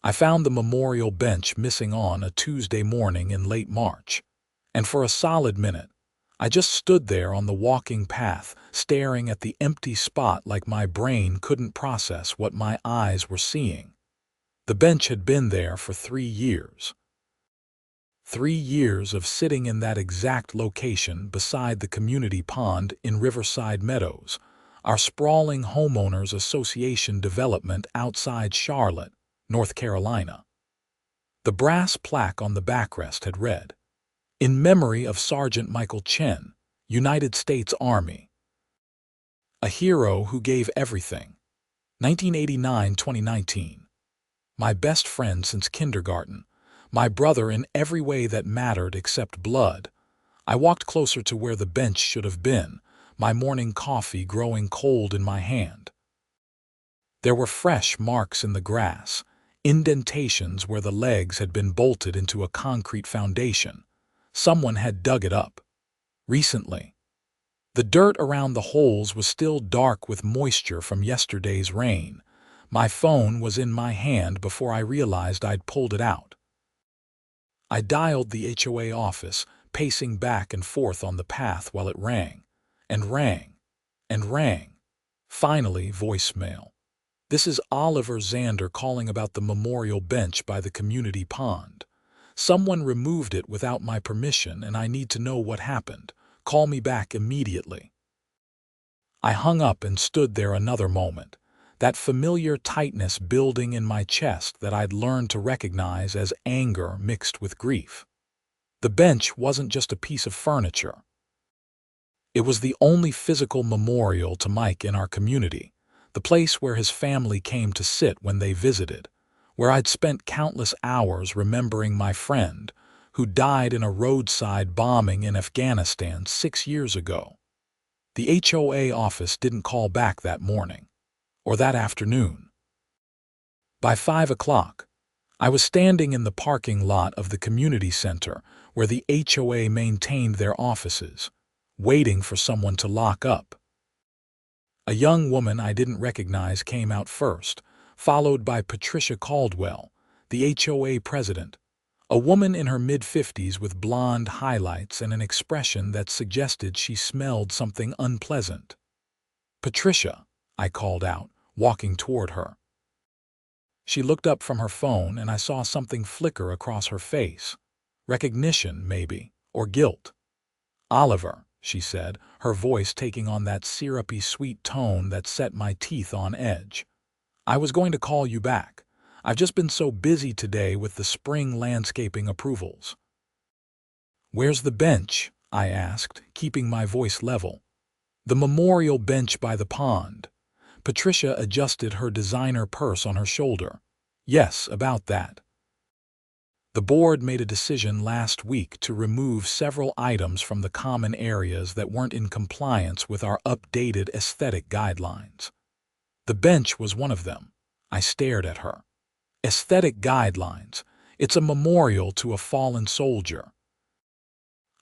I found the memorial bench missing on a Tuesday morning in late March, and for a solid minute, I just stood there on the walking path, staring at the empty spot like my brain couldn't process what my eyes were seeing. The bench had been there for 3 years. 3 years of sitting in that exact location beside the community pond in Riverside Meadows, our sprawling homeowners association development outside Charlotte, North Carolina. The brass plaque on the backrest had read, "In memory of Sergeant Michael Chen, United States Army. A hero who gave everything. 1989-2019. My best friend since kindergarten. My brother in every way that mattered except blood." I walked closer to where the bench should have been, my morning coffee growing cold in my hand. There were fresh marks in the grass, indentations where the legs had been bolted into a concrete foundation. Someone had dug it up. Recently. The dirt around the holes was still dark with moisture from yesterday's rain. My phone was in my hand before I realized I'd pulled it out. I dialed the HOA office, pacing back and forth on the path while it rang, and rang, and rang. Finally, voicemail. "This is Oliver Xander calling about the memorial bench by the community pond. Someone removed it without my permission and I need to know what happened. Call me back immediately." I hung up and stood there another moment, that familiar tightness building in my chest that I'd learned to recognize as anger mixed with grief. The bench wasn't just a piece of furniture. It was the only physical memorial to Mike in our community, the place where his family came to sit when they visited, where I'd spent countless hours remembering my friend who died in a roadside bombing in Afghanistan 6 years ago. The HOA office didn't call back that morning, or that afternoon. By 5 o'clock, I was standing in the parking lot of the community center where the HOA maintained their offices, waiting for someone to lock up. A young woman I didn't recognize came out first, followed by Patricia Caldwell, the HOA president, a woman in her mid-50s with blonde highlights and an expression that suggested she smelled something unpleasant. "Patricia," I called out, walking toward her. She looked up from her phone and I saw something flicker across her face. Recognition, maybe, or guilt. "Oliver," she said, her voice taking on that syrupy sweet tone that set my teeth on edge. "I was going to call you back. I've just been so busy today with the spring landscaping approvals." "Where's the bench?" I asked, keeping my voice level. "The memorial bench by the pond." Patricia adjusted her designer purse on her shoulder. "Yes, about that. The board made a decision last week to remove several items from the common areas that weren't in compliance with our updated aesthetic guidelines. The bench was one of them." I stared at her. "Aesthetic guidelines. It's a memorial to a fallen soldier.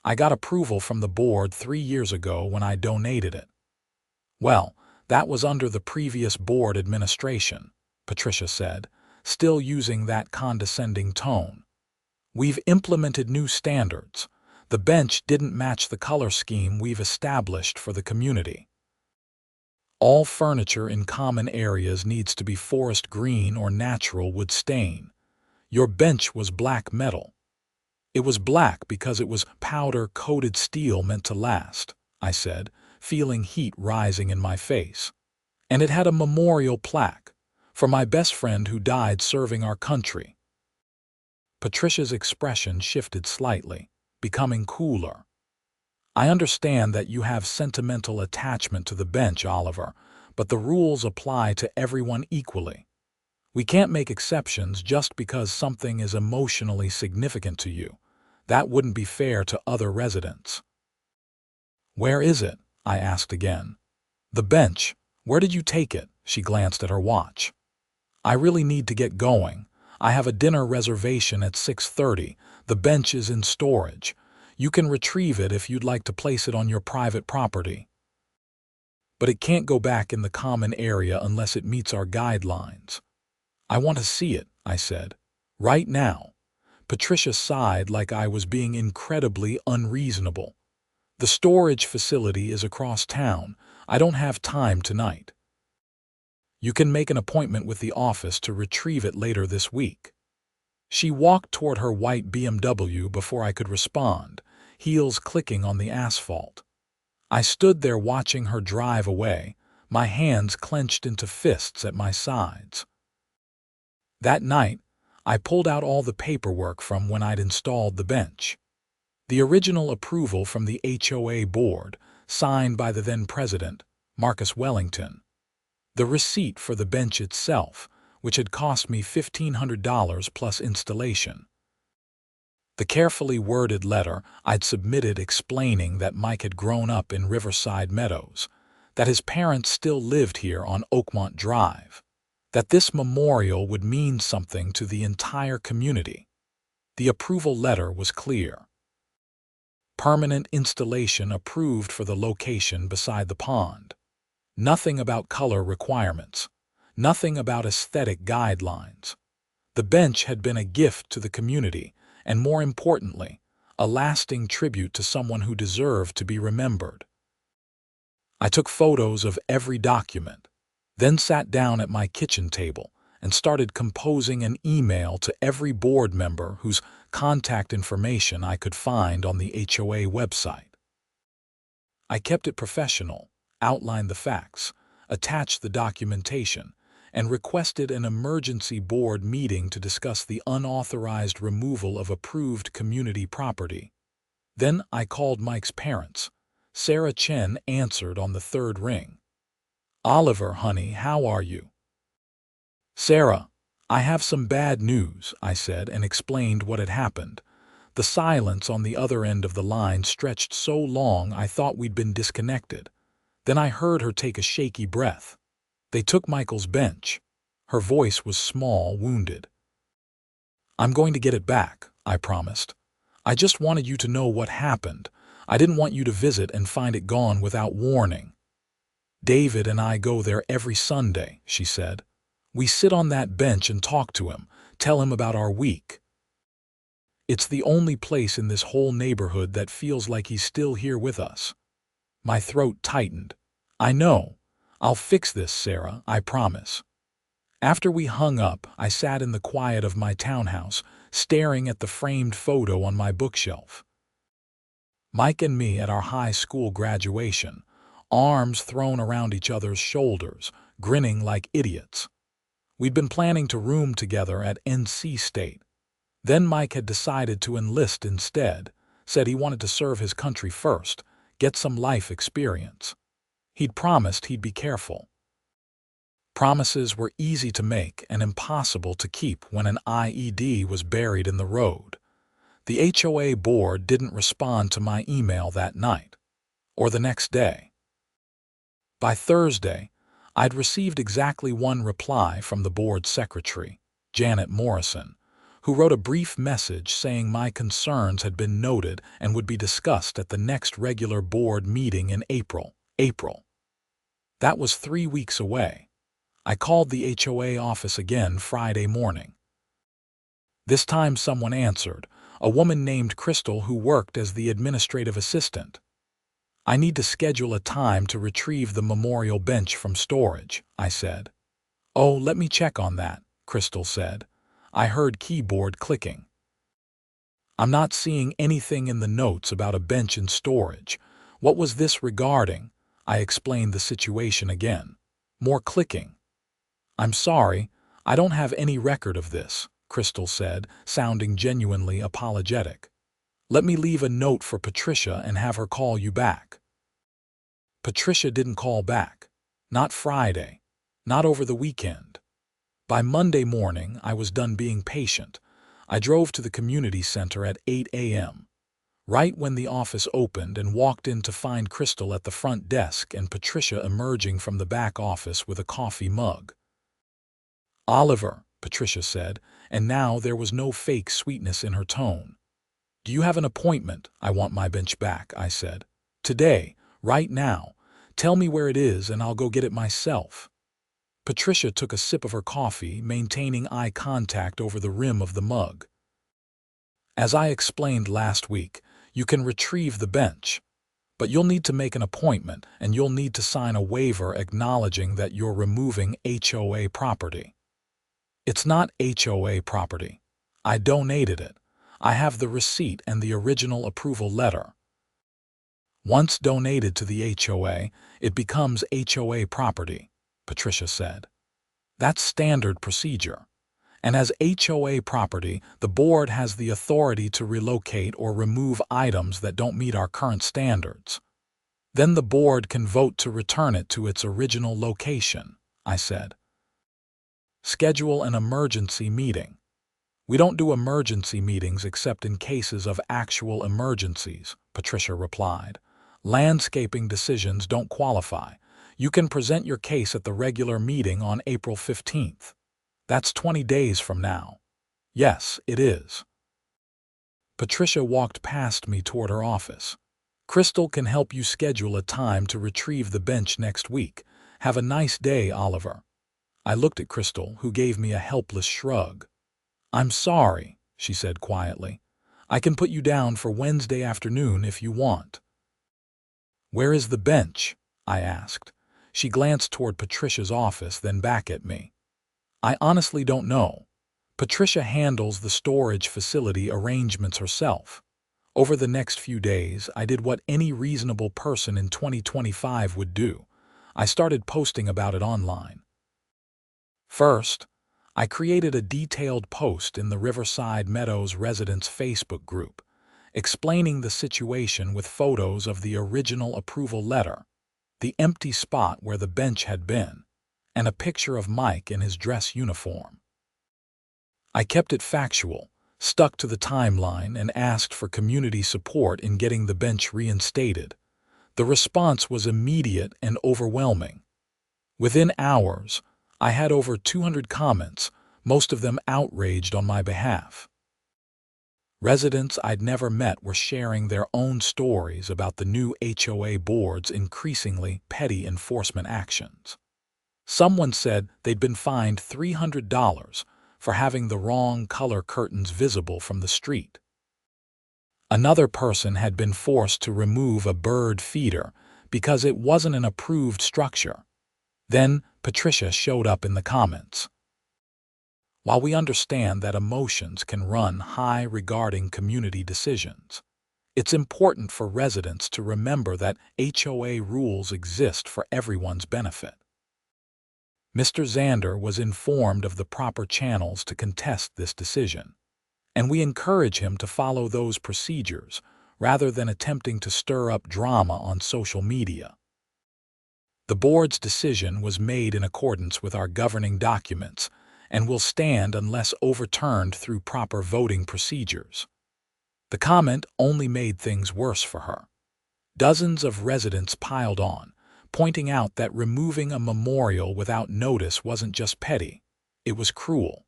I got approval from the board 3 years ago when I donated it." "Well, that was under the previous board administration," Patricia said, still using that condescending tone. "We've implemented new standards. The bench didn't match the color scheme we've established for the community. All furniture in common areas needs to be forest green or natural wood stain. Your bench was black metal." "It was black because it was powder-coated steel meant to last," I said, feeling heat rising in my face. "And it had a memorial plaque for my best friend who died serving our country." Patricia's expression shifted slightly, becoming cooler. "I understand that you have sentimental attachment to the bench, Oliver, but the rules apply to everyone equally. We can't make exceptions just because something is emotionally significant to you. That wouldn't be fair to other residents." "Where is it?" I asked again. "The bench. Where did you take it?" She glanced at her watch. "I really need to get going. I have a dinner reservation at 6:30. The bench is in storage. You can retrieve it if you'd like to place it on your private property. But it can't go back in the common area unless it meets our guidelines." "I want to see it," I said. Right now. Patricia sighed like I was being incredibly unreasonable. The storage facility is across town. I don't have time tonight. You can make an appointment with the office to retrieve it later this week. She walked toward her white BMW before I could respond, heels clicking on the asphalt. I stood there watching her drive away, my hands clenched into fists at my sides. That night, I pulled out all the paperwork from when I'd installed the bench. The original approval from the HOA board, signed by the then president, Marcus Wellington. The receipt for the bench itself, which had cost me $1,500 plus installation. The carefully worded letter I'd submitted explaining that Mike had grown up in Riverside Meadows, that his parents still lived here on Oakmont Drive, that this memorial would mean something to the entire community. The approval letter was clear. Permanent installation approved for the location beside the pond. Nothing about color requirements. Nothing about aesthetic guidelines. The bench had been a gift to the community, and more importantly, a lasting tribute to someone who deserved to be remembered. I took photos of every document, then sat down at my kitchen table and started composing an email to every board member whose contact information I could find on the HOA website. I kept it professional, outlined the facts, attached the documentation, and requested an emergency board meeting to discuss the unauthorized removal of approved community property. Then I called Mike's parents. Sarah Chen answered on the third ring. "Oliver, honey, how are you?" "Sarah, I have some bad news," I said and explained what had happened. The silence on the other end of the line stretched so long I thought we'd been disconnected. Then I heard her take a shaky breath. "They took Michael's bench." Her voice was small, wounded. "I'm going to get it back," I promised. "I just wanted you to know what happened. I didn't want you to visit and find it gone without warning." "David and I go there every Sunday," she said. "We sit on that bench and talk to him, tell him about our week. It's the only place in this whole neighborhood that feels like he's still here with us." My throat tightened. "I know. I'll fix this, Sarah, I promise." After we hung up, I sat in the quiet of my townhouse, staring at the framed photo on my bookshelf. Mike and me at our high school graduation, arms thrown around each other's shoulders, grinning like idiots. We'd been planning to room together at NC State. Then Mike had decided to enlist instead, said he wanted to serve his country first, get some life experience. He'd promised he'd be careful. Promises were easy to make and impossible to keep when an IED was buried in the road. The HOA board didn't respond to my email that night, or the next day. By Thursday, I'd received exactly one reply from the board secretary, Janet Morrison, who wrote a brief message saying my concerns had been noted and would be discussed at the next regular board meeting in April. That was 3 weeks away. I called the HOA office again Friday morning. This time someone answered, a woman named Crystal who worked as the administrative assistant. "I need to schedule a time to retrieve the memorial bench from storage," I said. "Oh, let me check on that," Crystal said. I heard keyboard clicking. "I'm not seeing anything in the notes about a bench in storage. What was this regarding?" I explained the situation again. More clicking. "I'm sorry, I don't have any record of this," Crystal said, sounding genuinely apologetic. "Let me leave a note for Patricia and have her call you back." Patricia didn't call back. Not Friday. Not over the weekend. By Monday morning, I was done being patient. I drove to the community center at 8 a.m., right when the office opened, and walked in to find Crystal at the front desk and Patricia emerging from the back office with a coffee mug. "Oliver," Patricia said, and now there was no fake sweetness in her tone. "Do you have an appointment?" "I want my bench back," I said. "Today, right now. Tell me where it is and I'll go get it myself." Patricia took a sip of her coffee, maintaining eye contact over the rim of the mug. As I explained last week, you can retrieve the bench, but you'll need to make an appointment and you'll need to sign a waiver acknowledging that you're removing HOA property. It's not HOA property. I donated it. I have the receipt and the original approval letter. Once donated to the HOA, it becomes HOA property, Patricia said. That's standard procedure. And as HOA property, the board has the authority to relocate or remove items that don't meet our current standards. Then the board can vote to return it to its original location, I said. Schedule an emergency meeting. We don't do emergency meetings except in cases of actual emergencies, Patricia replied. Landscaping decisions don't qualify. You can present your case at the regular meeting on April 15th. That's 20 days from now. Yes, it is. Patricia walked past me toward her office. Crystal can help you schedule a time to retrieve the bench next week. Have a nice day, Oliver. I looked at Crystal, who gave me a helpless shrug. I'm sorry, she said quietly. I can put you down for Wednesday afternoon if you want. Where is the bench? I asked. She glanced toward Patricia's office, then back at me. I honestly don't know. Patricia handles the storage facility arrangements herself. Over the next few days, I did what any reasonable person in 2025 would do. I started posting about it online. First, I created a detailed post in the Riverside Meadows Residents Facebook group, explaining the situation with photos of the original approval letter, the empty spot where the bench had been, and a picture of Mike in his dress uniform. I kept it factual, stuck to the timeline, and asked for community support in getting the bench reinstated. The response was immediate and overwhelming. Within hours, I had over 200 comments, most of them outraged on my behalf. Residents I'd never met were sharing their own stories about the new HOA board's increasingly petty enforcement actions. Someone said they'd been fined $300 for having the wrong color curtains visible from the street. Another person had been forced to remove a bird feeder because it wasn't an approved structure. Then Patricia showed up in the comments. While we understand that emotions can run high regarding community decisions, it's important for residents to remember that HOA rules exist for everyone's benefit. Mr. Xander was informed of the proper channels to contest this decision, and we encourage him to follow those procedures rather than attempting to stir up drama on social media. The board's decision was made in accordance with our governing documents and will stand unless overturned through proper voting procedures. The comment only made things worse for her. Dozens of residents piled on, pointing out that removing a memorial without notice wasn't just petty, it was cruel.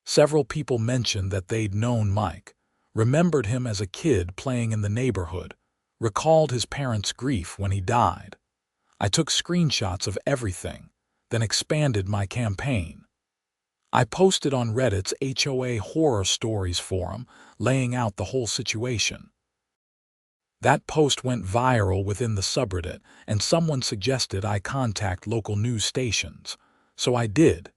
Several people mentioned that they'd known Mike, remembered him as a kid playing in the neighborhood, recalled his parents' grief when he died. I took screenshots of everything, then expanded my campaign. I posted on Reddit's HOA Horror Stories forum, laying out the whole situation. That post went viral within the subreddit, and someone suggested I contact local news stations. So I did.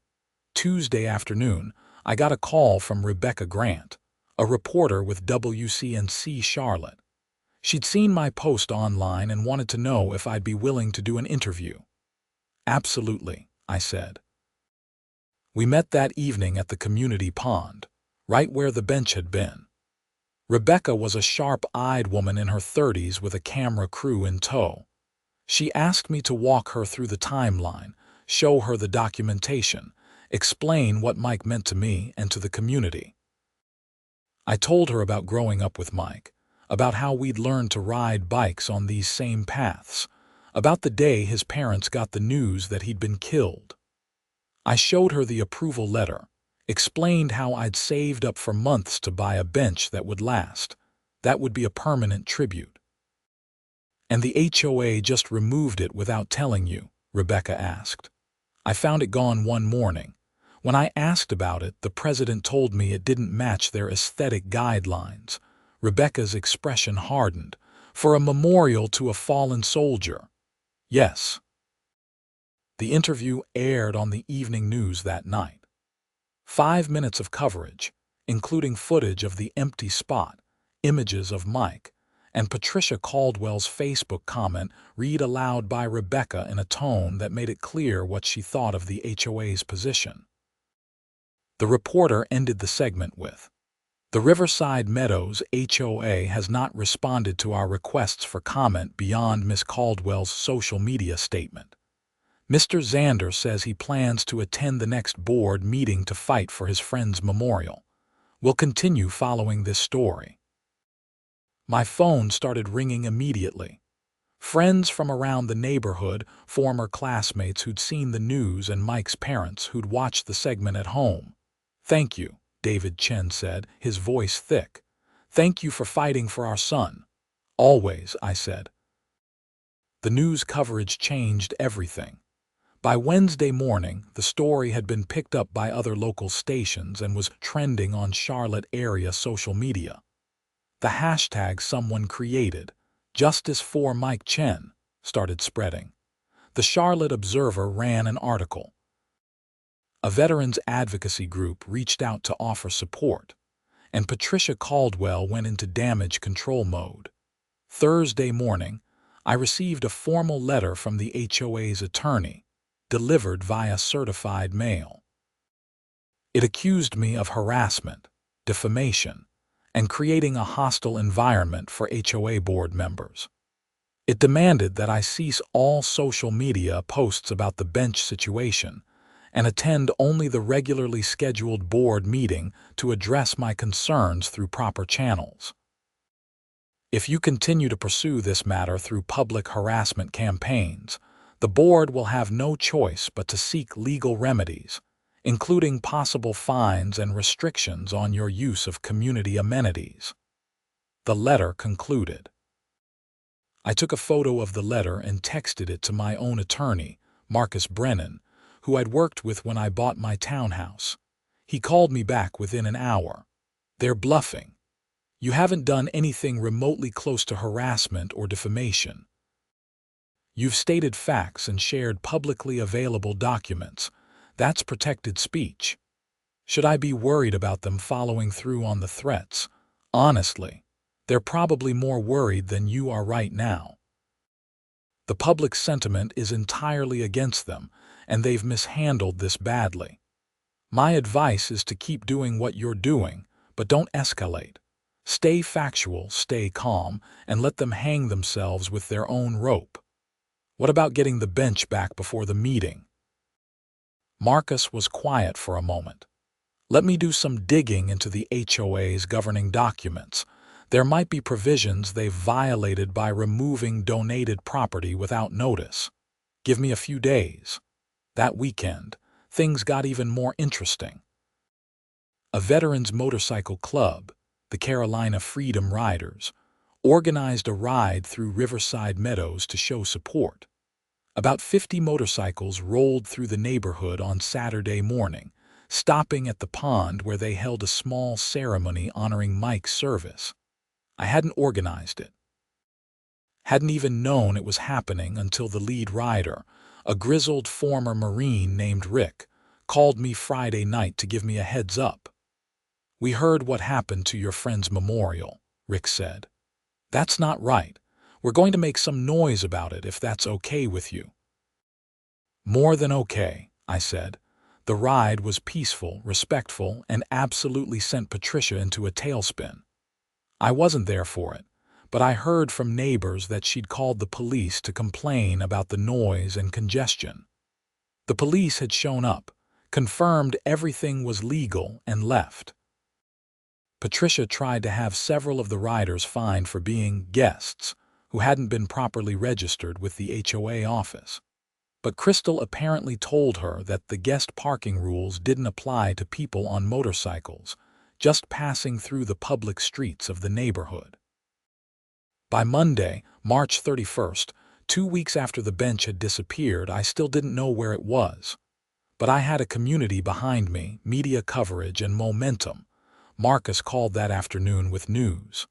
Tuesday afternoon, I got a call from Rebecca Grant, a reporter with WCNC Charlotte. She'd seen my post online and wanted to know if I'd be willing to do an interview. Absolutely, I said. We met that evening at the community pond, right where the bench had been. Rebecca was a sharp-eyed woman in her 30s with a camera crew in tow. She asked me to walk her through the timeline, show her the documentation, explain what Mike meant to me and to the community. I told her about growing up with Mike, about how we'd learned to ride bikes on these same paths, about the day his parents got the news that he'd been killed. I showed her the approval letter, explained how I'd saved up for months to buy a bench that would last. That would be a permanent tribute. And the HOA just removed it without telling you, Rebecca asked. I found it gone one morning. When I asked about it, the president told me it didn't match their aesthetic guidelines. Rebecca's expression hardened. For a memorial to a fallen soldier. Yes. The interview aired on the evening news that night. 5 minutes of coverage, including footage of the empty spot, images of Mike, and Patricia Caldwell's Facebook comment read aloud by Rebecca in a tone that made it clear what she thought of the HOA's position. The reporter ended the segment with, "The Riverside Meadows HOA has not responded to our requests for comment beyond Ms. Caldwell's social media statement. Mr. Xander says he plans to attend the next board meeting to fight for his friend's memorial. We'll continue following this story." My phone started ringing immediately. Friends from around the neighborhood, former classmates who'd seen the news, and Mike's parents who'd watched the segment at home. "Thank you," David Chen said, his voice thick. "Thank you for fighting for our son." "Always," I said. The news coverage changed everything. By Wednesday morning, the story had been picked up by other local stations and was trending on Charlotte area social media. The hashtag someone created, "Justice for Mike Chen," started spreading. The Charlotte Observer ran an article. A veterans advocacy group reached out to offer support, and Patricia Caldwell went into damage control mode. Thursday morning, I received a formal letter from the HOA's attorney, delivered via certified mail. It accused me of harassment, defamation, and creating a hostile environment for HOA board members. It demanded that I cease all social media posts about the bench situation and attend only the regularly scheduled board meeting to address my concerns through proper channels. If you continue to pursue this matter through public harassment campaigns, the board will have no choice but to seek legal remedies, including possible fines and restrictions on your use of community amenities. The letter concluded. I took a photo of the letter and texted it to my own attorney, Marcus Brennan, who I'd worked with when I bought my townhouse. He called me back within an hour. "They're bluffing. You haven't done anything remotely close to harassment or defamation. You've stated facts and shared publicly available documents. That's protected speech. Should I be worried about them following through on the threats? Honestly, they're probably more worried than you are right now. The public sentiment is entirely against them, and they've mishandled this badly. My advice is to keep doing what you're doing, but don't escalate. Stay factual, stay calm, and let them hang themselves with their own rope. What about getting the bench back before the meeting?" Marcus was quiet for a moment. "Let me do some digging into the HOA's governing documents. There might be provisions they've violated by removing donated property without notice. Give me a few days." That weekend, things got even more interesting. A veterans motorcycle club, the Carolina Freedom Riders, organized a ride through Riverside Meadows to show support. About 50 motorcycles rolled through the neighborhood on Saturday morning, stopping at the pond where they held a small ceremony honoring Mike's service. I hadn't organized it. Hadn't even known it was happening until the lead rider, a grizzled former Marine named Rick, called me Friday night to give me a heads up. "We heard what happened to your friend's memorial," Rick said. "That's not right. We're going to make some noise about it if that's okay with you." "More than okay," I said. The ride was peaceful, respectful, and absolutely sent Patricia into a tailspin. I wasn't there for it, but I heard from neighbors that she'd called the police to complain about the noise and congestion. The police had shown up, confirmed everything was legal, and left. Patricia tried to have several of the riders fined for being guests who hadn't been properly registered with the HOA office. But Crystal apparently told her that the guest parking rules didn't apply to people on motorcycles, just passing through the public streets of the neighborhood. By Monday, March 31st, 2 weeks after the bench had disappeared, I still didn't know where it was. But I had a community behind me, media coverage, and momentum. Marcus called that afternoon with news.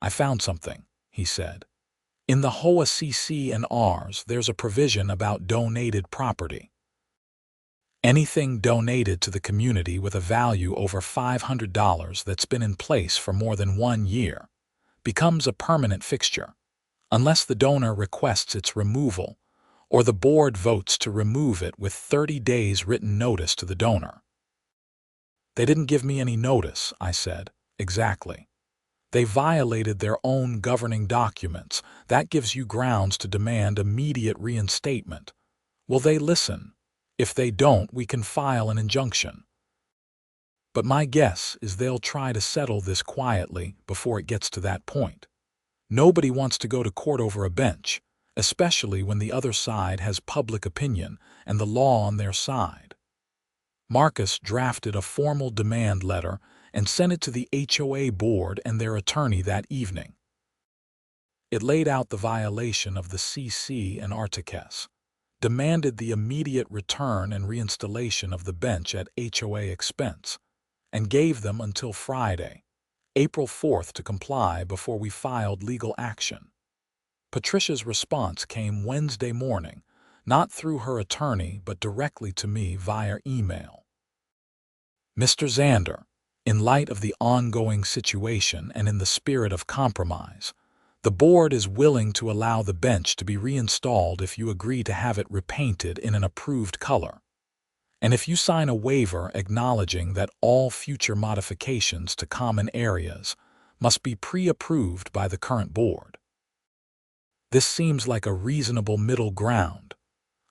"I found something," he said. "In the HOA CC and Rs, there's a provision about donated property. Anything donated to the community with a value over $500 that's been in place for more than 1 year becomes a permanent fixture, unless the donor requests its removal or the board votes to remove it with 30 days written notice to the donor." "They didn't give me any notice," I said. "Exactly. They violated their own governing documents. That gives you grounds to demand immediate reinstatement. Will they listen? If they don't, we can file an injunction. But my guess is they'll try to settle this quietly before it gets to that point. Nobody wants to go to court over a bench, especially when the other side has public opinion and the law on their side." Marcus drafted a formal demand letter and sent it to the HOA board and their attorney that evening. It laid out the violation of the CC and Articus, demanded the immediate return and reinstallation of the bench at HOA expense, and gave them until Friday, April 4th, to comply before we filed legal action. Patricia's response came Wednesday morning, not through her attorney but directly to me via email. "Mr. Xander, in light of the ongoing situation and in the spirit of compromise, the board is willing to allow the bench to be reinstalled if you agree to have it repainted in an approved color, and if you sign a waiver acknowledging that all future modifications to common areas must be pre-approved by the current board." This seems like a reasonable middle ground.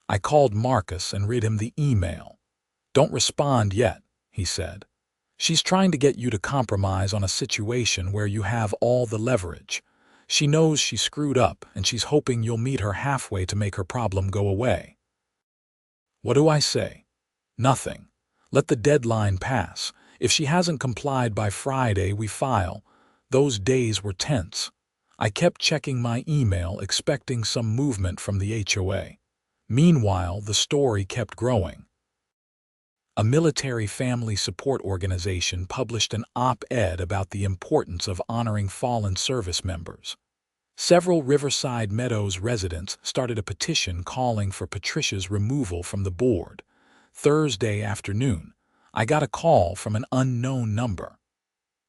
I called Marcus and read him the email. "Don't respond yet," he said. "She's trying to get you to compromise on a situation where you have all the leverage. She knows she screwed up, and she's hoping you'll meet her halfway to make her problem go away." What do I say? Nothing. Let the deadline pass. If she hasn't complied by Friday, we file. Those days were tense. I kept checking my email, expecting some movement from the HOA. Meanwhile, the story kept growing. A military family support organization published an op-ed about the importance of honoring fallen service members. Several Riverside Meadows residents started a petition calling for Patricia's removal from the board. Thursday afternoon, I got a call from an unknown number.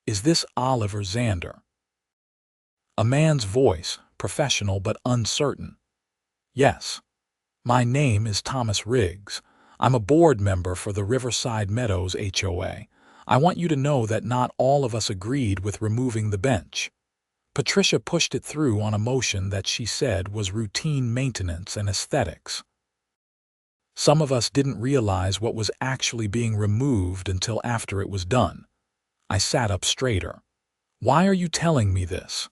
"Is this Oliver Xander?" A man's voice, professional but uncertain. "Yes. My name is Thomas Riggs. I'm a board member for the Riverside Meadows HOA. I want you to know that not all of us agreed with removing the bench. Patricia pushed it through on a motion that she said was routine maintenance and aesthetics. Some of us didn't realize what was actually being removed until after it was done." I sat up straighter. "Why are you telling me this?"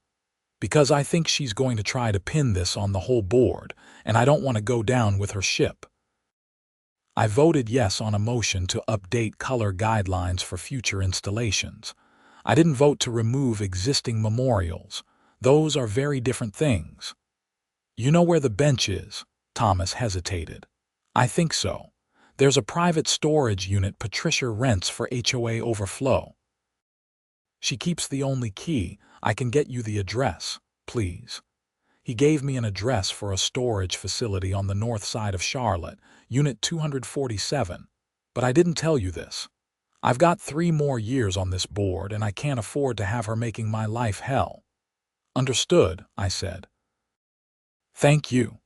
"Because I think she's going to try to pin this on the whole board, and I don't want to go down with her ship." I voted yes on a motion to update color guidelines for future installations. I didn't vote to remove existing memorials. Those are very different things. "You know where the bench is?" Thomas hesitated. "I think so. There's a private storage unit Patricia rents for HOA overflow. She keeps the only key. I can get you the address, please." He gave me an address for a storage facility on the north side of Charlotte, Unit 247. "But I didn't tell you this. I've got 3 more years on this board, and I can't afford to have her making my life hell." "Understood," I said. "Thank you."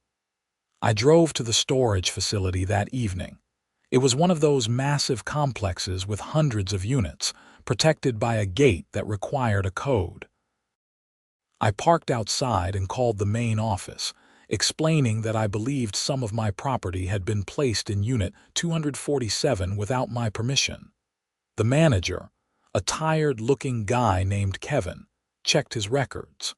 I drove to the storage facility that evening. It was one of those massive complexes with hundreds of units, protected by a gate that required a code. I parked outside and called the main office, explaining that I believed some of my property had been placed in Unit 247 without my permission. The manager, a tired-looking guy named Kevin, checked his records.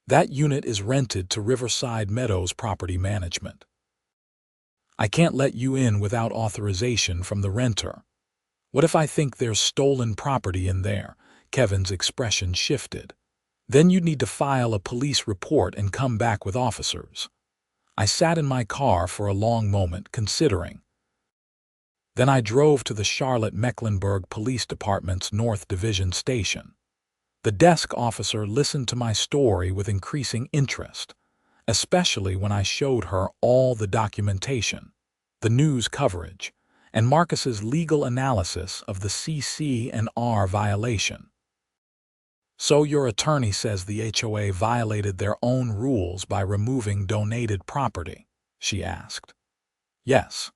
"That unit is rented to Riverside Meadows Property Management. I can't let you in without authorization from the renter." "What if I think there's stolen property in there?" Kevin's expression shifted. "Then you'd need to file a police report and come back with officers." I sat in my car for a long moment, considering. Then I drove to the Charlotte-Mecklenburg Police Department's North Division station. The desk officer listened to my story with increasing interest, especially when I showed her all the documentation, the news coverage, and Marcus's legal analysis of the CC&R violation. "So your attorney says the HOA violated their own rules by removing donated property?" she asked. "Yes,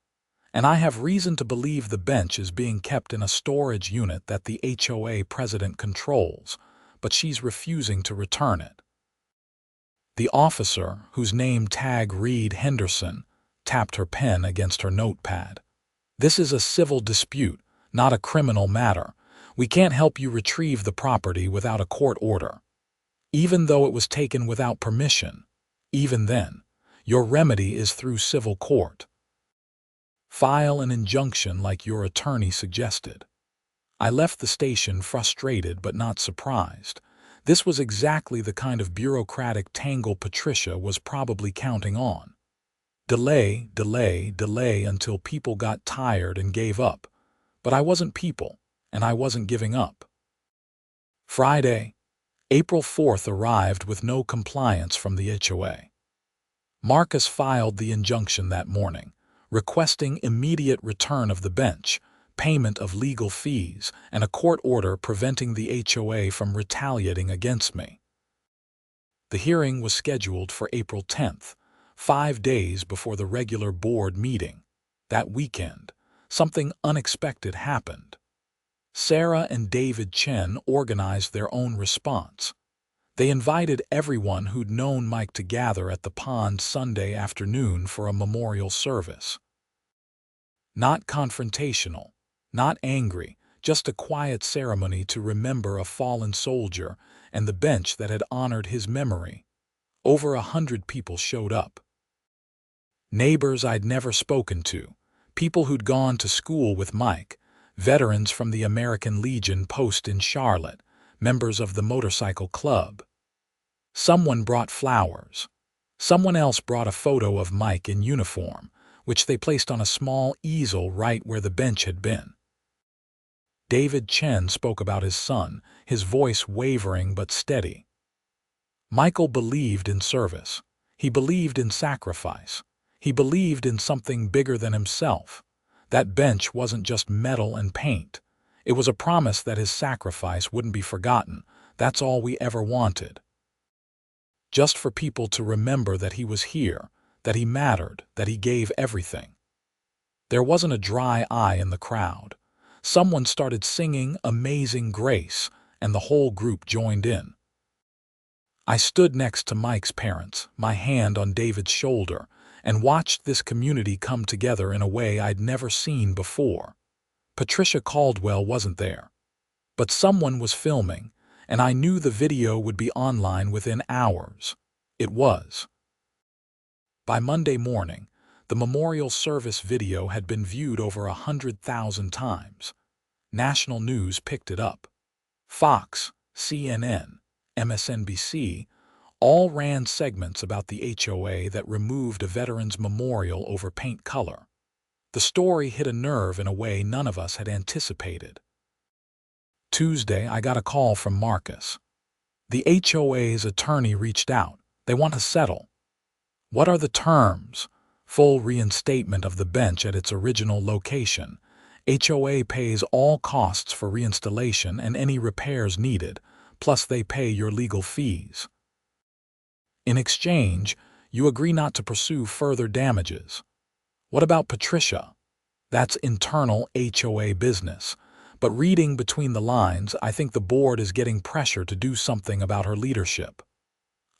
and I have reason to believe the bench is being kept in a storage unit that the HOA president controls, but she's refusing to return it." The officer, whose name tag read Henderson, tapped her pen against her notepad. "This is a civil dispute, not a criminal matter. We can't help you retrieve the property without a court order. Even though it was taken without permission, even then, your remedy is through civil court. File an injunction like your attorney suggested." I left the station frustrated but not surprised. This was exactly the kind of bureaucratic tangle Patricia was probably counting on. Delay, delay, delay until people got tired and gave up. But I wasn't people, and I wasn't giving up. Friday, April 4th arrived with no compliance from the HOA. Marcus filed the injunction that morning, requesting immediate return of the bench, payment of legal fees, and a court order preventing the HOA from retaliating against me. The hearing was scheduled for April 10th, 5 days before the regular board meeting. That weekend, something unexpected happened. Sarah and David Chen organized their own response. They invited everyone who'd known Mike to gather at the pond Sunday afternoon for a memorial service. Not confrontational, not angry, just a quiet ceremony to remember a fallen soldier and the bench that had honored his memory. Over 100 people showed up. Neighbors I'd never spoken to, people who'd gone to school with Mike, veterans from the American Legion post in Charlotte, members of the motorcycle club. Someone brought flowers. Someone else brought a photo of Mike in uniform, which they placed on a small easel right where the bench had been. David Chen spoke about his son, his voice wavering but steady. Michael believed in service. He believed in sacrifice. He believed in something bigger than himself. That bench wasn't just metal and paint. It was a promise that his sacrifice wouldn't be forgotten. That's all we ever wanted. Just for people to remember that he was here, that he mattered, that he gave everything. There wasn't a dry eye in the crowd. Someone started singing Amazing Grace, and the whole group joined in. I stood next to Mike's parents, my hand on David's shoulder, and watched this community come together in a way I'd never seen before. Patricia Caldwell wasn't there, but someone was filming, and I knew the video would be online within hours. It was. By Monday morning, the memorial service video had been viewed over 100,000 times. National news picked it up. Fox, CNN, MSNBC, all ran segments about the HOA that removed a veteran's memorial over paint color. The story hit a nerve in a way none of us had anticipated. Tuesday, I got a call from Marcus. The HOA's attorney reached out. They want to settle. What are the terms? Full reinstatement of the bench at its original location. HOA pays all costs for reinstallation and any repairs needed, plus they pay your legal fees. In exchange, you agree not to pursue further damages. What about Patricia? That's internal HOA business. But reading between the lines, I think the board is getting pressure to do something about her leadership.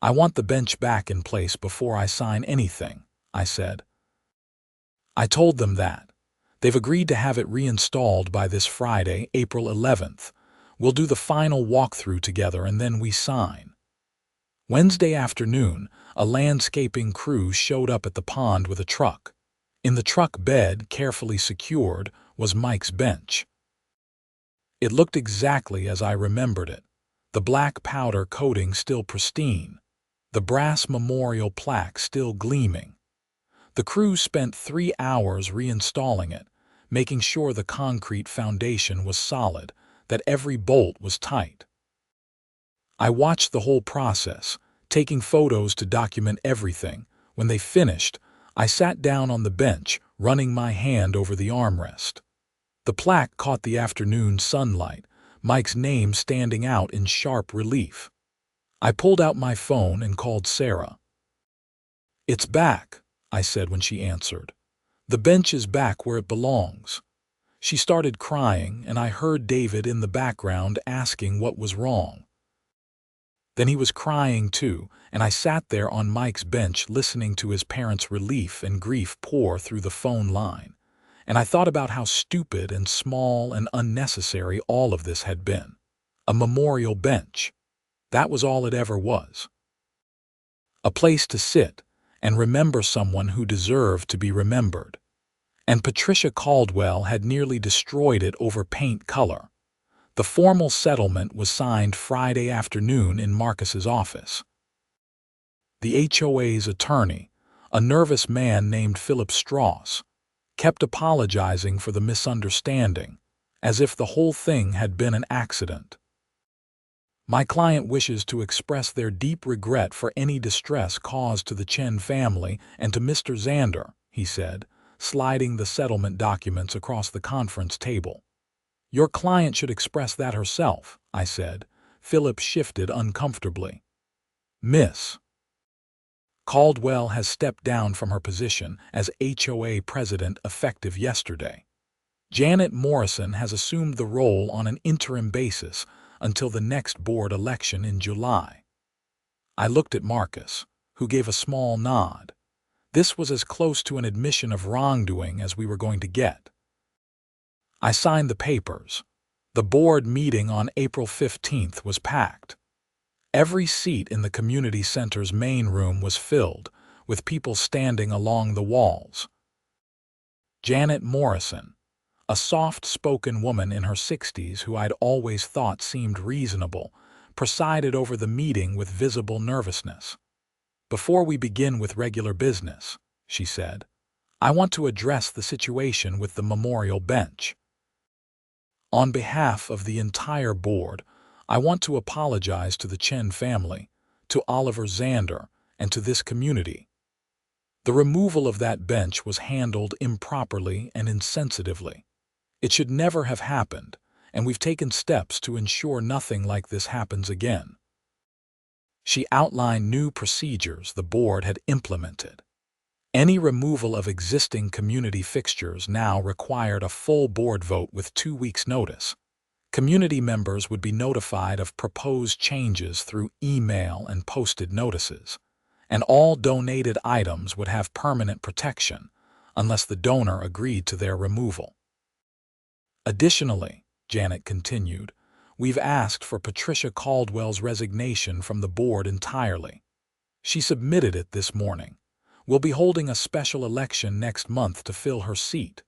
I want the bench back in place before I sign anything, I said. I told them that. They've agreed to have it reinstalled by this Friday, April 11th. We'll do the final walkthrough together and then we sign. Wednesday afternoon, a landscaping crew showed up at the pond with a truck. In the truck bed, carefully secured, was Mike's bench. It looked exactly as I remembered it. The black powder coating still pristine. The brass memorial plaque still gleaming. The crew spent 3 hours reinstalling it, making sure the concrete foundation was solid, that every bolt was tight. I watched the whole process, taking photos to document everything. When they finished, I sat down on the bench, running my hand over the armrest. The plaque caught the afternoon sunlight, Mike's name standing out in sharp relief. I pulled out my phone and called Sarah. "It's back," I said when she answered. "The bench is back where it belongs." She started crying, and I heard David in the background asking what was wrong. Then he was crying too, and I sat there on Mike's bench listening to his parents' relief and grief pour through the phone line. And I thought about how stupid and small and unnecessary all of this had been. A memorial bench. That was all it ever was. A place to sit and remember someone who deserved to be remembered. And Patricia Caldwell had nearly destroyed it over paint color. The formal settlement was signed Friday afternoon in Marcus's office. The HOA's attorney, a nervous man named Philip Strauss, kept apologizing for the misunderstanding, as if the whole thing had been an accident. "My client wishes to express their deep regret for any distress caused to the Chen family and to Mr. Xander," he said, sliding the settlement documents across the conference table. "Your client should express that herself," I said. Philip shifted uncomfortably. "Miss Caldwell has stepped down from her position as HOA president effective yesterday. Janet Morrison has assumed the role on an interim basis until the next board election in July." I looked at Marcus, who gave a small nod. This was as close to an admission of wrongdoing as we were going to get. I signed the papers. The board meeting on April 15th was packed. Every seat in the community center's main room was filled, with people standing along the walls. Janet Morrison, a soft-spoken woman in her 60s who I'd always thought seemed reasonable, presided over the meeting with visible nervousness. "Before we begin with regular business," she said, "I want to address the situation with the memorial bench. On behalf of the entire board, I want to apologize to the Chen family, to Oliver Xander, and to this community. The removal of that bench was handled improperly and insensitively. It should never have happened, and we've taken steps to ensure nothing like this happens again." She outlined new procedures the board had implemented. Any removal of existing community fixtures now required a full board vote with 2 weeks' notice. Community members would be notified of proposed changes through email and posted notices, and all donated items would have permanent protection unless the donor agreed to their removal. "Additionally," Janet continued, "we've asked for Patricia Caldwell's resignation from the board entirely. She submitted it this morning. We'll be holding a special election next month to fill her seat."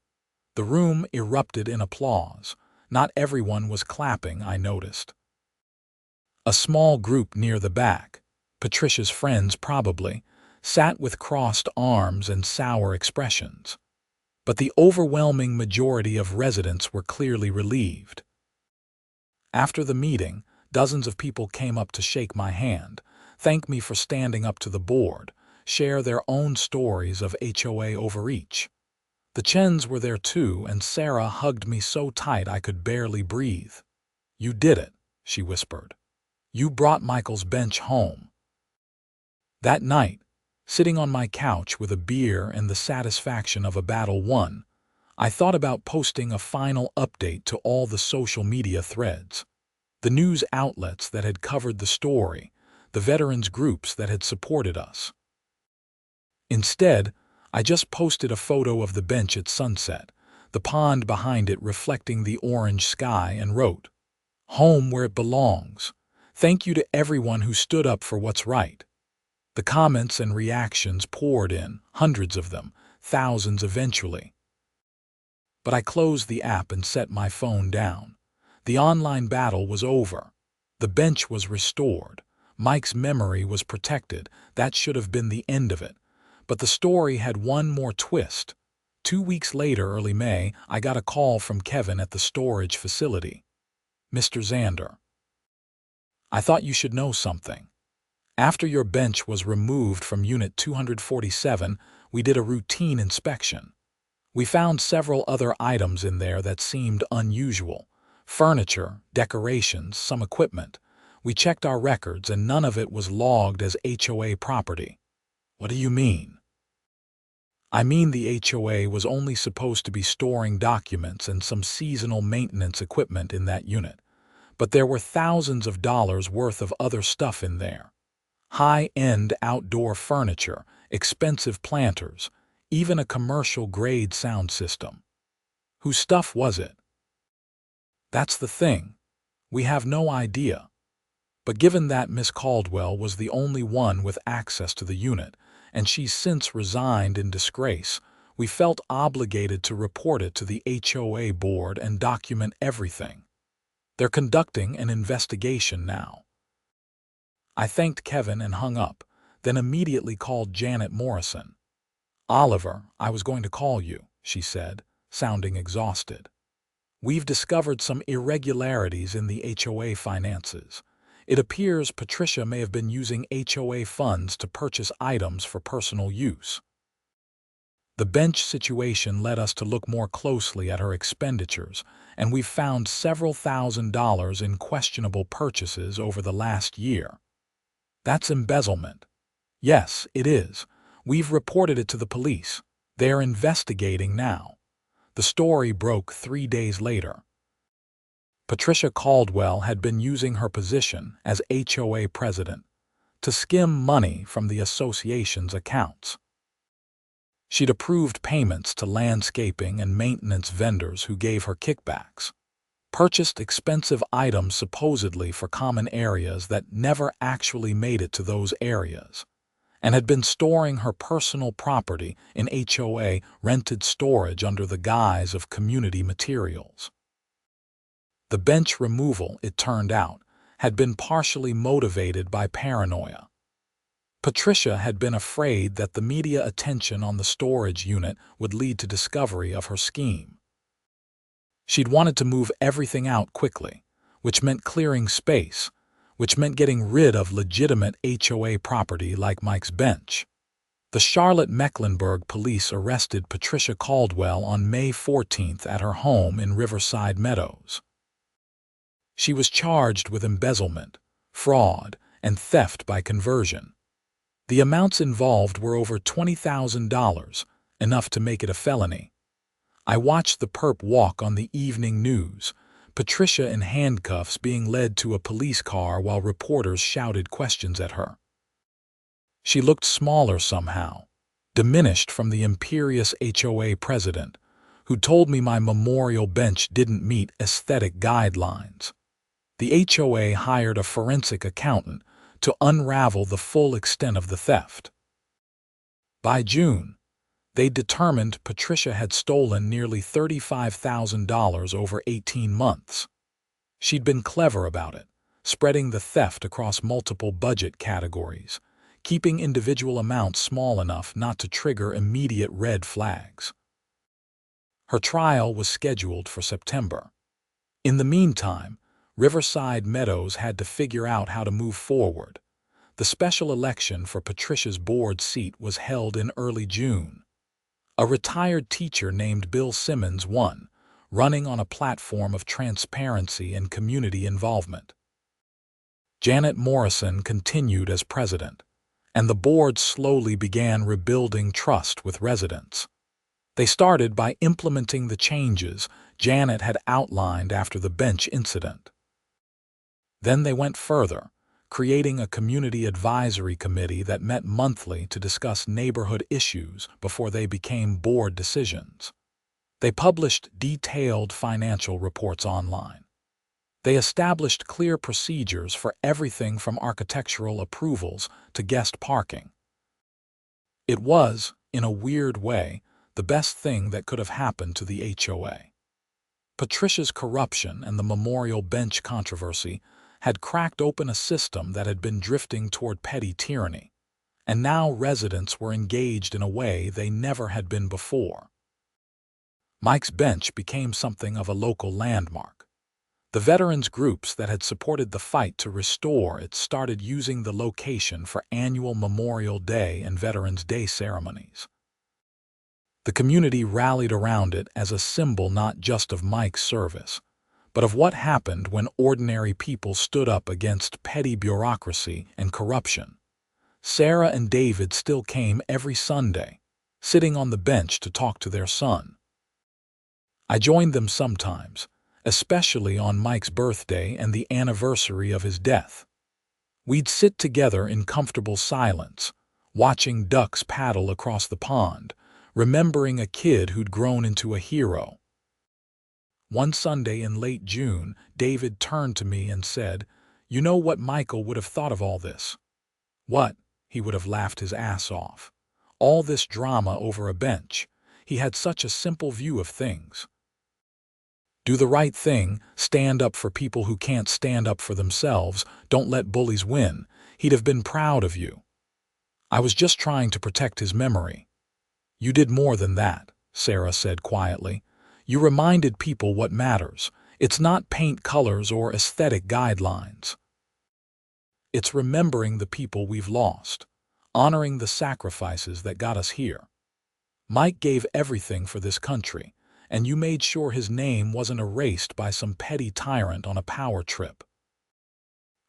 The room erupted in applause. Not everyone was clapping, I noticed. A small group near the back, Patricia's friends probably, sat with crossed arms and sour expressions. But the overwhelming majority of residents were clearly relieved. After the meeting, dozens of people came up to shake my hand, thank me for standing up to the board, share their own stories of HOA overreach. The Chens were there too, and Sarah hugged me so tight I could barely breathe. "You did it," she whispered. "You brought Michael's bench home." That night, sitting on my couch with a beer and the satisfaction of a battle won, I thought about posting a final update to all the social media threads. The news outlets that had covered the story, the veterans groups that had supported us. Instead, I just posted a photo of the bench at sunset, the pond behind it reflecting the orange sky, and wrote, "Home where it belongs. Thank you to everyone who stood up for what's right." The comments and reactions poured in, hundreds of them, thousands eventually. But I closed the app and set my phone down. The online battle was over. The bench was restored. Mike's memory was protected. That should have been the end of it. But the story had one more twist. 2 weeks later, early May, I got a call from Kevin at the storage facility. "Mr. Xander, I thought you should know something. After your bench was removed from Unit 247, we did a routine inspection. We found several other items in there that seemed unusual. Furniture, decorations, some equipment. We checked our records and none of it was logged as HOA property." "What do you mean?" "I mean the HOA was only supposed to be storing documents and some seasonal maintenance equipment in that unit. But there were thousands of dollars worth of other stuff in there. High-end outdoor furniture, expensive planters, even a commercial-grade sound system." "Whose stuff was it?" "That's the thing. We have no idea. But given that Miss Caldwell was the only one with access to the unit, and she's since resigned in disgrace, we felt obligated to report it to the HOA board and document everything. They're conducting an investigation now." I thanked Kevin and hung up, then immediately called Janet Morrison. "Oliver, I was going to call you," she said, sounding exhausted. "We've discovered some irregularities in the HOA finances. It appears Patricia may have been using HOA funds to purchase items for personal use. The bench situation led us to look more closely at her expenditures, and we've found several $1,000s in questionable purchases over the last year." "That's embezzlement." "Yes, it is. We've reported it to the police. They're investigating now." The story broke 3 days later. Patricia Caldwell had been using her position as HOA president to skim money from the association's accounts. She'd approved payments to landscaping and maintenance vendors who gave her kickbacks, purchased expensive items supposedly for common areas that never actually made it to those areas, and had been storing her personal property in HOA rented storage under the guise of community materials. The bench removal, it turned out, had been partially motivated by paranoia. Patricia had been afraid that the media attention on the storage unit would lead to discovery of her scheme. She'd wanted to move everything out quickly, which meant clearing space, which meant getting rid of legitimate HOA property like Mike's bench. The Charlotte-Mecklenburg police arrested Patricia Caldwell on May 14th at her home in Riverside Meadows. She was charged with embezzlement, fraud, and theft by conversion. The amounts involved were over $20,000, enough to make it a felony. I watched the perp walk on the evening news, Patricia in handcuffs being led to a police car while reporters shouted questions at her. She looked smaller somehow, diminished from the imperious HOA president, who told me my memorial bench didn't meet aesthetic guidelines. The HOA hired a forensic accountant to unravel the full extent of the theft. By June, they determined Patricia had stolen nearly $35,000 over 18 months. She'd been clever about it, spreading the theft across multiple budget categories, keeping individual amounts small enough not to trigger immediate red flags. Her trial was scheduled for September. In the meantime, Riverside Meadows had to figure out how to move forward. The special election for Patricia's board seat was held in early June. A retired teacher named Bill Simmons won, running on a platform of transparency and community involvement. Janet Morrison continued as president, and the board slowly began rebuilding trust with residents. They started by implementing the changes Janet had outlined after the bench incident. Then they went further, creating a community advisory committee that met monthly to discuss neighborhood issues before they became board decisions. They published detailed financial reports online. They established clear procedures for everything from architectural approvals to guest parking. It was, in a weird way, the best thing that could have happened to the HOA. Patricia's corruption and the memorial bench controversy had cracked open a system that had been drifting toward petty tyranny, and now residents were engaged in a way they never had been before. Mike's bench became something of a local landmark. The veterans groups that had supported the fight to restore it started using the location for annual Memorial Day and Veterans Day ceremonies. The community rallied around it as a symbol not just of Mike's service, but of what happened when ordinary people stood up against petty bureaucracy and corruption. Sarah and David still came every Sunday, sitting on the bench to talk to their son. I joined them sometimes, especially on Mike's birthday and the anniversary of his death. We'd sit together in comfortable silence, watching ducks paddle across the pond, remembering a kid who'd grown into a hero. One Sunday in late June, David turned to me and said, "You know what Michael would have thought of all this?" "What?" He would have laughed his ass off. "All this drama over a bench. He had such a simple view of things. Do the right thing, stand up for people who can't stand up for themselves, don't let bullies win. He'd have been proud of you." I was just trying to protect his memory. "You did more than that," Sarah said quietly. "You reminded people what matters. It's not paint colors or aesthetic guidelines. It's remembering the people we've lost, honoring the sacrifices that got us here. Mike gave everything for this country, and you made sure his name wasn't erased by some petty tyrant on a power trip."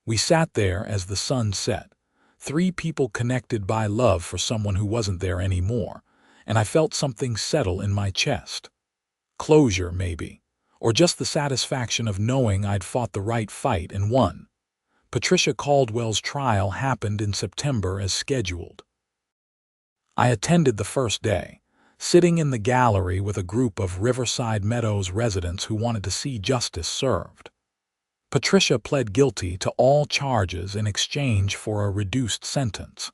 We sat there as the sun set, three people connected by love for someone who wasn't there anymore, and I felt something settle in my chest. Closure, maybe, or just the satisfaction of knowing I'd fought the right fight and won. Patricia Caldwell's trial happened in September as scheduled. I attended the first day, sitting in the gallery with a group of Riverside Meadows residents who wanted to see justice served. Patricia pled guilty to all charges in exchange for a reduced sentence.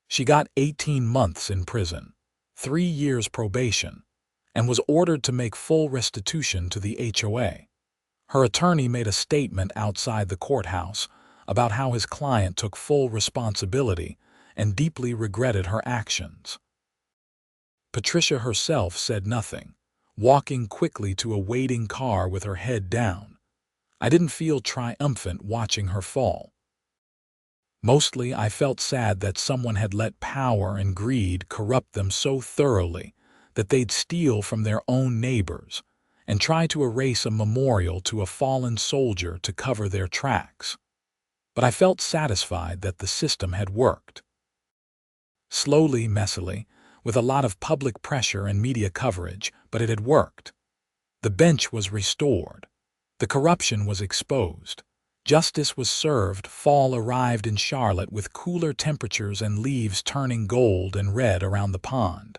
She got 18 months in prison, 3 years probation, and was ordered to make full restitution to the HOA. Her attorney made a statement outside the courthouse about how his client took full responsibility and deeply regretted her actions. Patricia herself said nothing, walking quickly to a waiting car with her head down. I didn't feel triumphant watching her fall. Mostly I felt sad that someone had let power and greed corrupt them so thoroughly that they'd steal from their own neighbors and try to erase a memorial to a fallen soldier to cover their tracks. But I felt satisfied that the system had worked. Slowly, messily, with a lot of public pressure and media coverage, but it had worked. The bench was restored. The corruption was exposed. Justice was served. Fall arrived in Charlotte with cooler temperatures and leaves turning gold and red around the pond.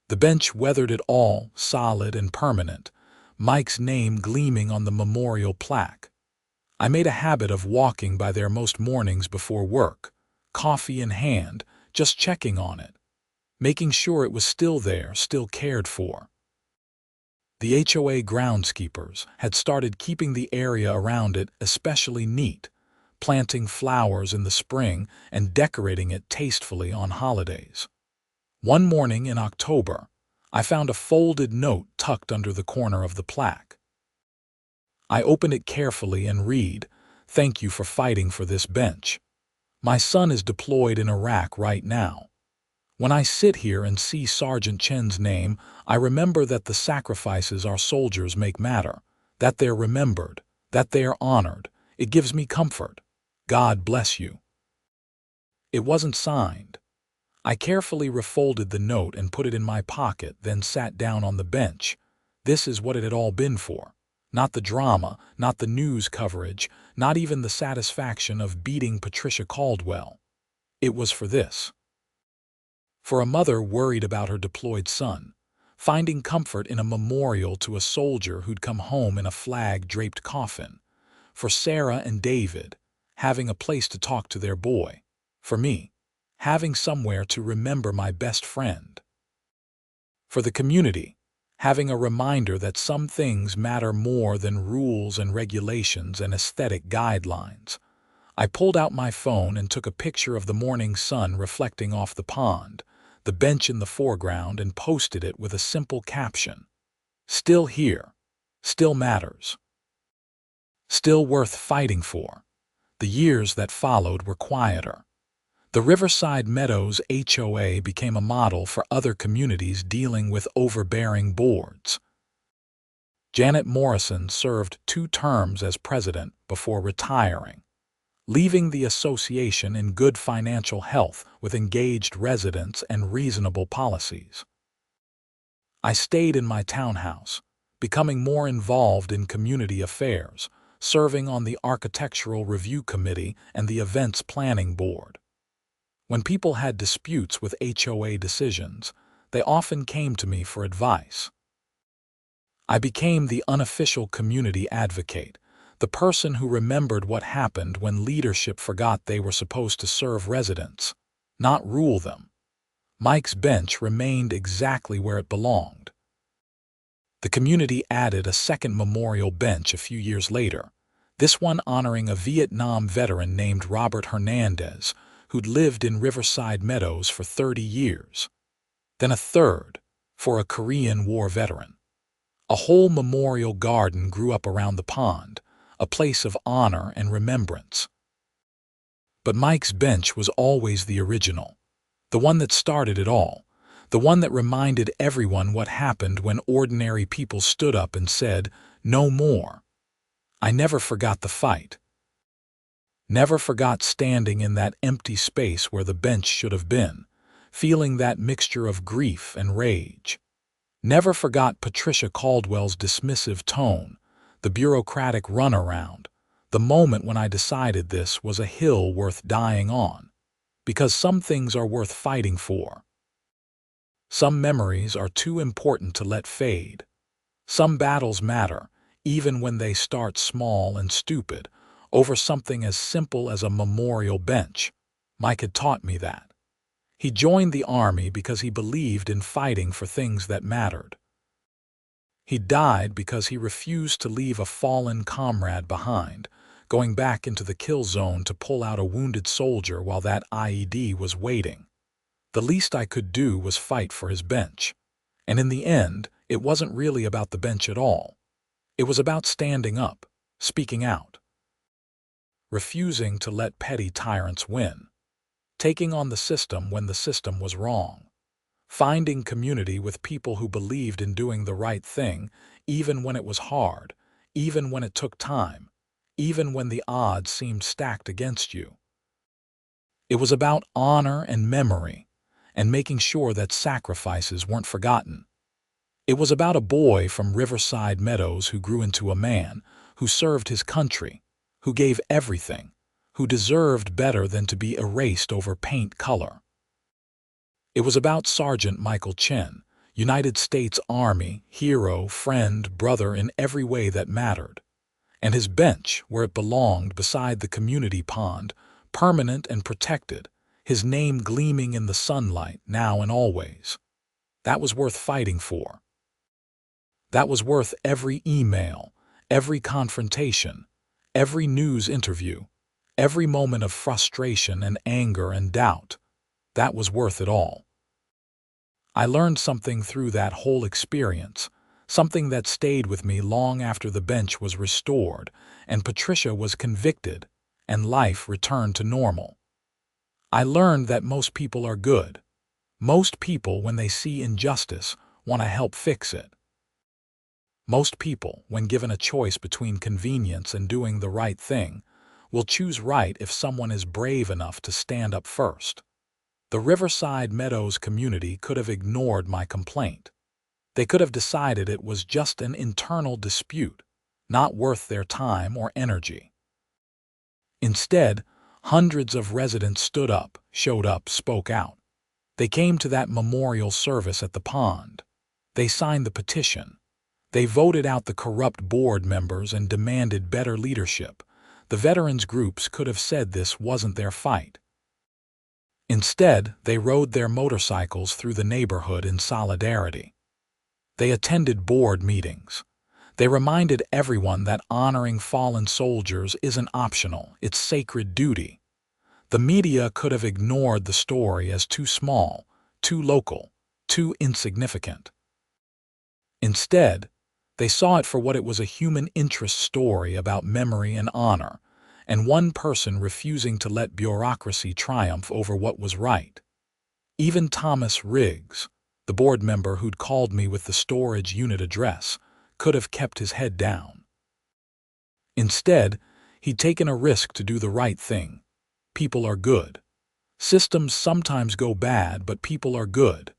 The bench weathered it all, solid and permanent, Mike's name gleaming on the memorial plaque. I made a habit of walking by there most mornings before work, coffee in hand, just checking on it, making sure it was still there, still cared for. The HOA groundskeepers had started keeping the area around it especially neat, planting flowers in the spring and decorating it tastefully on holidays. One morning in October, I found a folded note tucked under the corner of the plaque. I opened it carefully and read, "Thank you for fighting for this bench. My son is deployed in Iraq right now. When I sit here and see Sergeant Chen's name, I remember that the sacrifices our soldiers make matter, that they're remembered, that they are honored. It gives me comfort. God bless you." It wasn't signed. I carefully refolded the note and put it in my pocket, then sat down on the bench. This is what it had all been for. Not the drama, not the news coverage, not even the satisfaction of beating Patricia Caldwell. It was for this. For a mother worried about her deployed son, finding comfort in a memorial to a soldier who'd come home in a flag-draped coffin. For Sarah and David, having a place to talk to their boy. For me, having somewhere to remember my best friend. For the community, having a reminder that some things matter more than rules and regulations and aesthetic guidelines. I pulled out my phone and took a picture of the morning sun reflecting off the pond, the bench in the foreground, and posted it with a simple caption: "Still here. Still matters. Still worth fighting for." The years that followed were quieter. The Riverside Meadows HOA became a model for other communities dealing with overbearing boards. Janet Morrison served 2 terms as president before retiring, leaving the association in good financial health with engaged residents and reasonable policies. I stayed in my townhouse, becoming more involved in community affairs, serving on the Architectural Review Committee and the Events Planning Board. When people had disputes with HOA decisions, they often came to me for advice. I became the unofficial community advocate, the person who remembered what happened when leadership forgot they were supposed to serve residents, not rule them. Mike's bench remained exactly where it belonged. The community added a second memorial bench a few years later, this one honoring a Vietnam veteran named Robert Hernandez, who'd lived in Riverside Meadows for 30 years. Then a third, for a Korean War veteran. A whole memorial garden grew up around the pond, a place of honor and remembrance. But Mike's bench was always the original, the one that started it all, the one that reminded everyone what happened when ordinary people stood up and said, "No more." I never forgot the fight. Never forgot standing in that empty space where the bench should have been, feeling that mixture of grief and rage. Never forgot Patricia Caldwell's dismissive tone, the bureaucratic runaround, the moment when I decided this was a hill worth dying on, because some things are worth fighting for. Some memories are too important to let fade. Some battles matter, even when they start small and stupid, over something as simple as a memorial bench. Mike had taught me that. He joined the Army because he believed in fighting for things that mattered. He died because he refused to leave a fallen comrade behind, going back into the kill zone to pull out a wounded soldier while that IED was waiting. The least I could do was fight for his bench. And in the end, it wasn't really about the bench at all. It was about standing up, speaking out, refusing to let petty tyrants win, taking on the system when the system was wrong, finding community with people who believed in doing the right thing, even when it was hard, even when it took time, even when the odds seemed stacked against you. It was about honor and memory, and making sure that sacrifices weren't forgotten. It was about a boy from Riverside Meadows who grew into a man, who served his country, who gave everything, who deserved better than to be erased over paint color. It was about Sergeant Michael Chen, United States Army, hero, friend, brother in every way that mattered, and his bench where it belonged beside the community pond, permanent and protected, his name gleaming in the sunlight now and always. That was worth fighting for. That was worth every email, every confrontation, every news interview, every moment of frustration and anger and doubt. That was worth it all. I learned something through that whole experience, something that stayed with me long after the bench was restored and Patricia was convicted and life returned to normal. I learned that most people are good. Most people, when they see injustice, want to help fix it. Most people, when given a choice between convenience and doing the right thing, will choose right if someone is brave enough to stand up first. The Riverside Meadows community could have ignored my complaint. They could have decided it was just an internal dispute, not worth their time or energy. Instead, hundreds of residents stood up, showed up, spoke out. They came to that memorial service at the pond. They signed the petition. They voted out the corrupt board members and demanded better leadership. The veterans groups could have said this wasn't their fight. Instead, they rode their motorcycles through the neighborhood in solidarity. They attended board meetings. They reminded everyone that honoring fallen soldiers isn't optional, it's sacred duty. The media could have ignored the story as too small, too local, too insignificant. Instead, they saw it for what it was: a human interest story about memory and honor, and one person refusing to let bureaucracy triumph over what was right. Even Thomas Riggs, the board member who'd called me with the storage unit address, could have kept his head down. Instead, he'd taken a risk to do the right thing. People are good. Systems sometimes go bad, but people are good.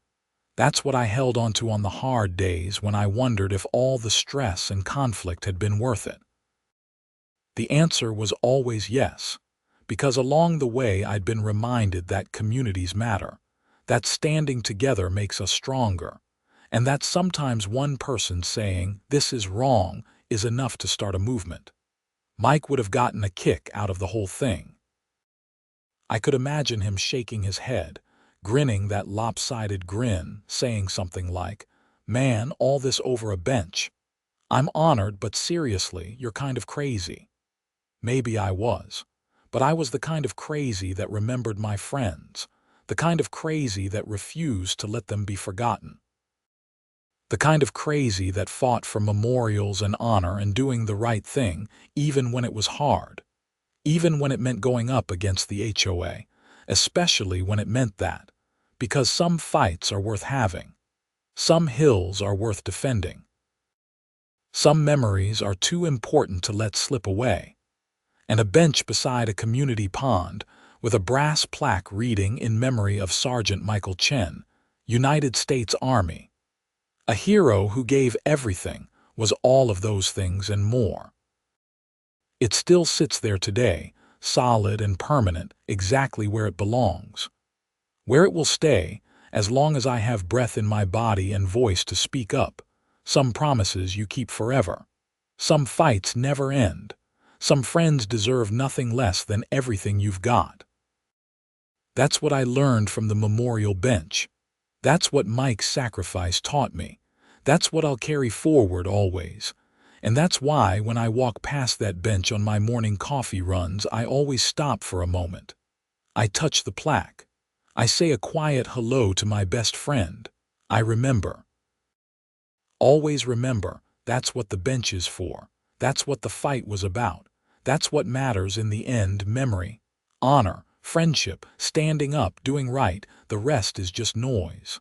That's what I held onto on the hard days when I wondered if all the stress and conflict had been worth it. The answer was always yes, because along the way I'd been reminded that communities matter, that standing together makes us stronger, and that sometimes one person saying, "This is wrong," is enough to start a movement. Mike would have gotten a kick out of the whole thing. I could imagine him shaking his head, grinning that lopsided grin, saying something like, "Man, all this over a bench. I'm honored, but seriously, you're kind of crazy." Maybe I was, but I was the kind of crazy that remembered my friends, the kind of crazy that refused to let them be forgotten. The kind of crazy that fought for memorials and honor and doing the right thing, even when it was hard, even when it meant going up against the HOA, especially when it meant that, because some fights are worth having, some hills are worth defending, some memories are too important to let slip away. And a bench beside a community pond with a brass plaque reading, "In memory of Sergeant Michael Chen, United States Army," a hero who gave everything, was all of those things and more. It still sits there today, solid and permanent, exactly where it belongs. Where it will stay, as long as I have breath in my body and voice to speak up. Some promises you keep forever. Some fights never end. Some friends deserve nothing less than everything you've got. That's what I learned from the memorial bench. That's what Mike's sacrifice taught me. That's what I'll carry forward always. And that's why when I walk past that bench on my morning coffee runs, I always stop for a moment. I touch the plaque. I say a quiet hello to my best friend. I remember. Always remember, that's what the bench is for. That's what the fight was about. That's what matters in the end: memory, honor, friendship, standing up, doing right. The rest is just noise.